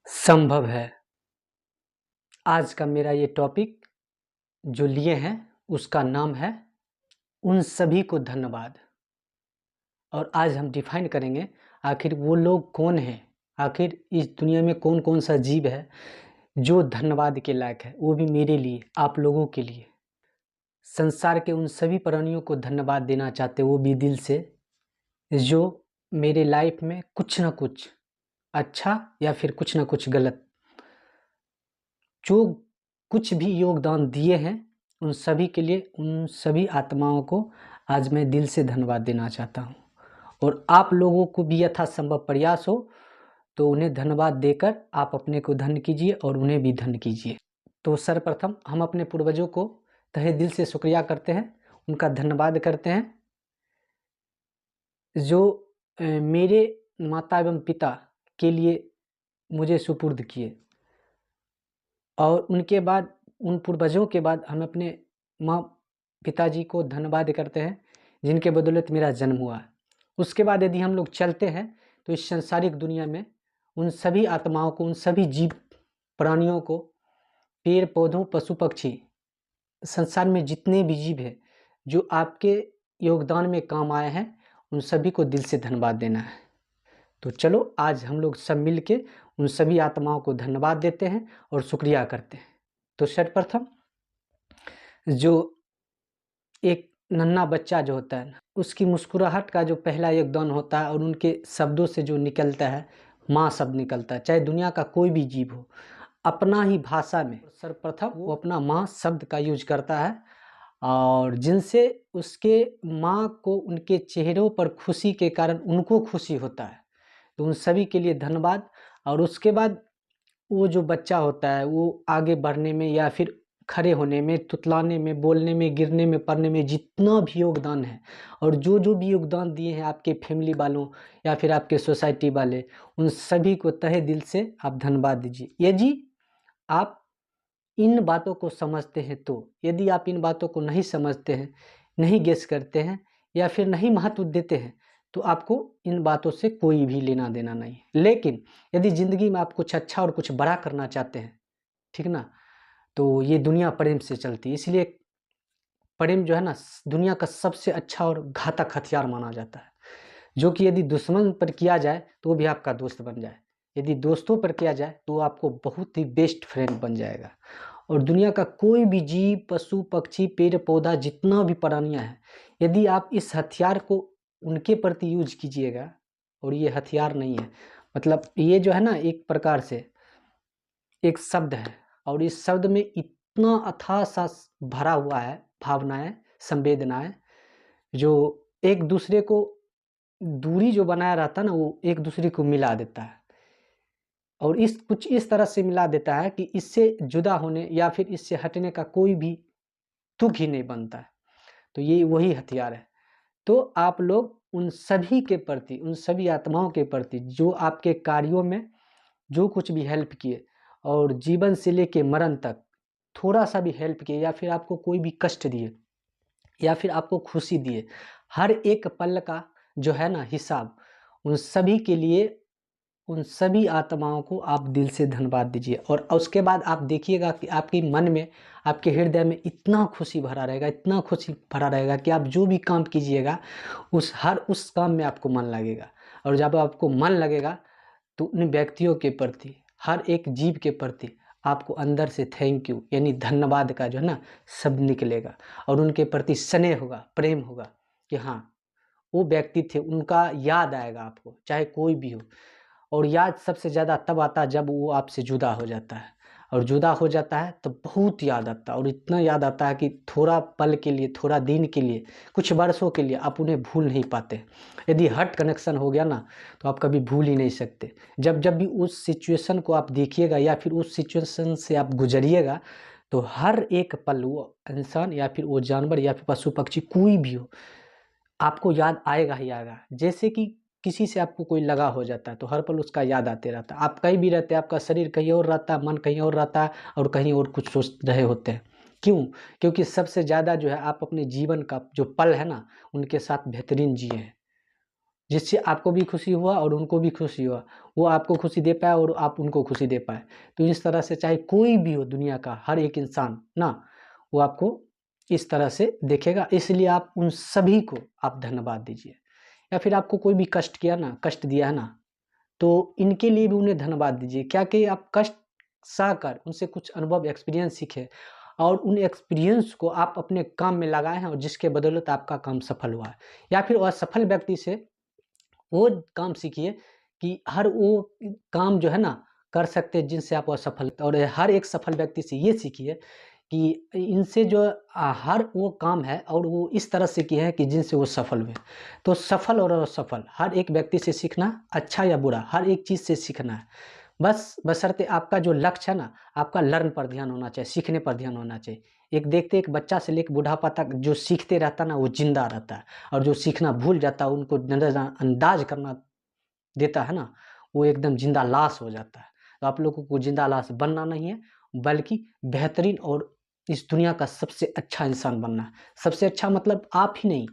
संभव है। आज का मेरा ये टॉपिक जो लिए हैं उसका नाम है उन सभी को धन्यवाद। और आज हम डिफाइन करेंगे आखिर वो लोग कौन हैं, आखिर इस दुनिया में कौन कौन सा जीव है जो धन्यवाद के लायक है, वो भी मेरे लिए, आप लोगों के लिए। संसार के उन सभी प्राणियों को धन्यवाद देना चाहते, वो भी दिल से, जो मेरे लाइफ में कुछ ना कुछ अच्छा या फिर कुछ ना कुछ गलत, जो कुछ भी योगदान दिए हैं, उन सभी के लिए, उन सभी आत्माओं को आज मैं दिल से धन्यवाद देना चाहता हूँ। और आप लोगों को भी यथासंभव प्रयास हो तो उन्हें धन्यवाद देकर आप अपने को धन्य कीजिए और उन्हें भी धन्य कीजिए। तो सर्वप्रथम हम अपने पूर्वजों को तहे दिल से शुक्रिया करते हैं, उनका धन्यवाद करते हैं, जो मेरे माता एवं पिता के लिए मुझे सुपुर्द किए। और उनके बाद, उन पूर्वजों के बाद हम अपने माँ पिताजी को धन्यवाद करते हैं जिनके बदौलत मेरा जन्म हुआ है। उसके बाद यदि हम लोग चलते हैं तो इस सांसारिक दुनिया में उन सभी आत्माओं को, उन सभी जीव प्राणियों को, पेड़ पौधों, पशु पक्षी, संसार में जितने भी जीव हैं जो आपके योगदान में काम आए हैं, उन सभी को दिल से धन्यवाद देना है। तो चलो आज हम लोग सब मिल के उन सभी आत्माओं को धन्यवाद देते हैं और शुक्रिया करते हैं। तो सर्वप्रथम जो एक नन्हा बच्चा जो होता है ना, उसकी मुस्कुराहट का जो पहला योगदान होता है और उनके शब्दों से जो निकलता है माँ शब्द निकलता है, चाहे दुनिया का कोई भी जीव हो, अपना ही भाषा में सर्वप्रथम वो अपना माँ शब्द का यूज करता है, और जिनसे उसके माँ को उनके चेहरों पर खुशी के कारण उनको खुशी होता है। तो उन सभी के लिए धन्यवाद। और उसके बाद वो जो बच्चा होता है वो आगे बढ़ने में या फिर खड़े होने में, तुतलाने में, बोलने में, गिरने में, पढ़ने में जितना भी योगदान है, और जो जो भी योगदान दिए हैं आपके फैमिली वालों या फिर आपके सोसाइटी वाले, उन सभी को तहे दिल से आप धन्यवाद दीजिए। यदि आप इन बातों को समझते हैं तो, यदि आप इन बातों को नहीं समझते हैं, नहीं गेस करते हैं या फिर नहीं महत्व देते हैं, तो आपको इन बातों से कोई भी लेना देना नहीं है। लेकिन यदि ज़िंदगी में आप कुछ अच्छा और कुछ बड़ा करना चाहते हैं, ठीक ना, तो ये दुनिया प्रेम से चलती है। इसलिए प्रेम जो है ना, दुनिया का सबसे अच्छा और घातक हथियार माना जाता है, जो कि यदि दुश्मन पर किया जाए तो वो भी आपका दोस्त बन जाए, यदि दोस्तों पर किया जाए तो वो आपको बहुत ही बेस्ट फ्रेंड बन जाएगा। और दुनिया का कोई भी जीव, पशु पक्षी, पेड़ पौधा, जितना भी प्राणियां हैं, यदि आप इस हथियार को उनके प्रति यूज कीजिएगा, और ये हथियार नहीं है, मतलब ये जो है ना एक प्रकार से एक शब्द है, और इस शब्द में इतना अथाह सा भरा हुआ है भावनाएं, संवेदनाएं, जो एक दूसरे को, दूरी जो बनाया रहता है ना, वो एक दूसरे को मिला देता है। और इस कुछ इस तरह से मिला देता है कि इससे जुदा होने या फिर इससे हटने का कोई भी तुक ही नहीं बनता है। तो ये वही हथियार है। तो आप लोग उन सभी के प्रति, उन सभी आत्माओं के प्रति जो आपके कार्यों में जो कुछ भी हेल्प किए, और जीवन से लेके मरण तक थोड़ा सा भी हेल्प किए, या फिर आपको कोई भी कष्ट दिए या फिर आपको खुशी दिए, हर एक पल का जो है ना हिसाब, उन सभी के लिए, उन सभी आत्माओं को आप दिल से धन्यवाद दीजिए। और उसके बाद आप देखिएगा कि आपके मन में, आपके हृदय में इतना खुशी भरा रहेगा, इतना खुशी भरा रहेगा कि आप जो भी काम कीजिएगा उस काम में आपको मन लगेगा। और जब आपको मन लगेगा तो उन व्यक्तियों के प्रति, हर एक जीव के प्रति आपको अंदर से थैंक यू यानी धन्यवाद का जो है ना शब्द निकलेगा, और उनके प्रति स्नेह होगा, प्रेम होगा कि हाँ वो व्यक्ति थे, उनका याद आएगा आपको, चाहे कोई भी हो। और याद सबसे ज़्यादा तब आता है जब वो आपसे जुदा हो जाता है, और जुदा हो जाता है तो बहुत याद आता है, और इतना याद आता है कि थोड़ा पल के लिए, थोड़ा दिन के लिए, कुछ वर्षों के लिए आप उन्हें भूल नहीं पाते। यदि हर्ट कनेक्शन हो गया ना तो आप कभी भूल ही नहीं सकते। जब जब भी उस सिचुएशन को आप देखिएगा या फिर उस सिचुएशन से आप गुजरिएगा, तो हर एक पल वो इंसान या फिर वो जानवर या फिर पशु पक्षी कोई भी हो, आपको याद आएगा ही आएगा। जैसे कि किसी से आपको कोई लगाव हो जाता है तो हर पल उसका याद आते रहता है। आप कहीं भी रहते हैं, आपका शरीर कहीं और रहता है, मन कहीं और रहता है, और कहीं और कुछ सोच रहे होते हैं। क्यों? क्योंकि सबसे ज़्यादा जो है आप अपने जीवन का जो पल है ना, उनके साथ बेहतरीन जिए हैं। जिससे आपको भी खुशी हुआ और उनको भी खुशी हुआ, वो आपको खुशी दे पाए और आप उनको खुशी दे पाए। तो इस तरह से चाहे कोई भी हो दुनिया का हर एक इंसान ना, वो आपको इस तरह से देखेगा, इसलिए आप उन सभी को आप धन्यवाद दीजिए। या फिर आपको कोई भी कष्ट किया ना, कष्ट दिया है ना, तो इनके लिए भी उन्हें धन्यवाद दीजिए। क्या कि आप कष्ट सहकर उनसे कुछ अनुभव एक्सपीरियंस सीखे और उन एक्सपीरियंस को आप अपने काम में लगाए हैं और जिसके बदौलत आपका काम सफल हुआ है। या फिर असफल व्यक्ति से वो काम सीखिए कि हर वो काम जो है ना कर सकते हैं जिनसे आप असफल, और हर एक सफल व्यक्ति से ये सीखिए कि इनसे जो हर वो काम है और वो इस तरह से किए हैं कि जिनसे वो सफल हुए। तो सफल और असफल हर एक व्यक्ति से सीखना, अच्छा या बुरा हर एक चीज़ से सीखना है। बस बशर्ते आपका जो लक्ष्य है ना, आपका लर्न पर ध्यान होना चाहिए, सीखने पर ध्यान होना चाहिए। एक देखते एक बच्चा से लेकर बुढ़ापा तक जो सीखते रहता है ना, वो ज़िंदा रहता है, और जो सीखना भूल जाता है, उनको नज़रअंदाज करना देता है ना, वो एकदम ज़िंदा लाश हो जाता है। तो आप लोगों को ज़िंदा लाश बनना नहीं है, बल्कि बेहतरीन और इस दुनिया का सबसे अच्छा इंसान बनना है। सबसे अच्छा मतलब आप ही नहीं,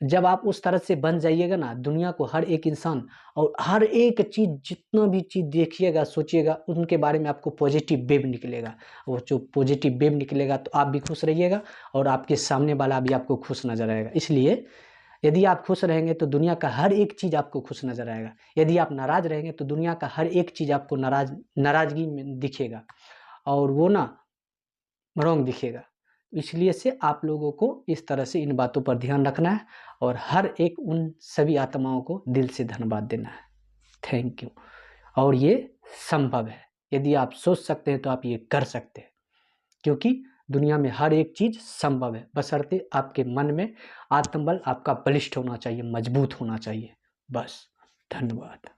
जब आप उस तरह से बन जाइएगा ना, दुनिया को हर एक इंसान और हर एक चीज़ जितना भी चीज़ देखिएगा, सोचिएगा, उनके बारे में आपको पॉजिटिव वेव निकलेगा। वो जो पॉजिटिव वेव निकलेगा तो आप भी खुश रहिएगा और आपके सामने वाला भी आपको खुश नज़र आएगा। इसलिए यदि आप खुश रहेंगे तो दुनिया का हर एक चीज़ आपको खुश नज़र आएगा। यदि आप नाराज़ रहेंगे तो दुनिया का हर एक चीज़ आपको नाराज़गी में दिखेगा और वो ना रॉन्ग दिखेगा। इसलिए से आप लोगों को इस तरह से इन बातों पर ध्यान रखना है और हर एक उन सभी आत्माओं को दिल से धन्यवाद देना है। Thank you. और ये संभव है, यदि आप सोच सकते हैं तो आप ये कर सकते हैं, क्योंकि दुनिया में हर एक चीज़ संभव है, बशर्ते आपके मन में आत्मबल आपका बलिष्ठ होना चाहिए, मजबूत होना चाहिए। बस, धन्यवाद।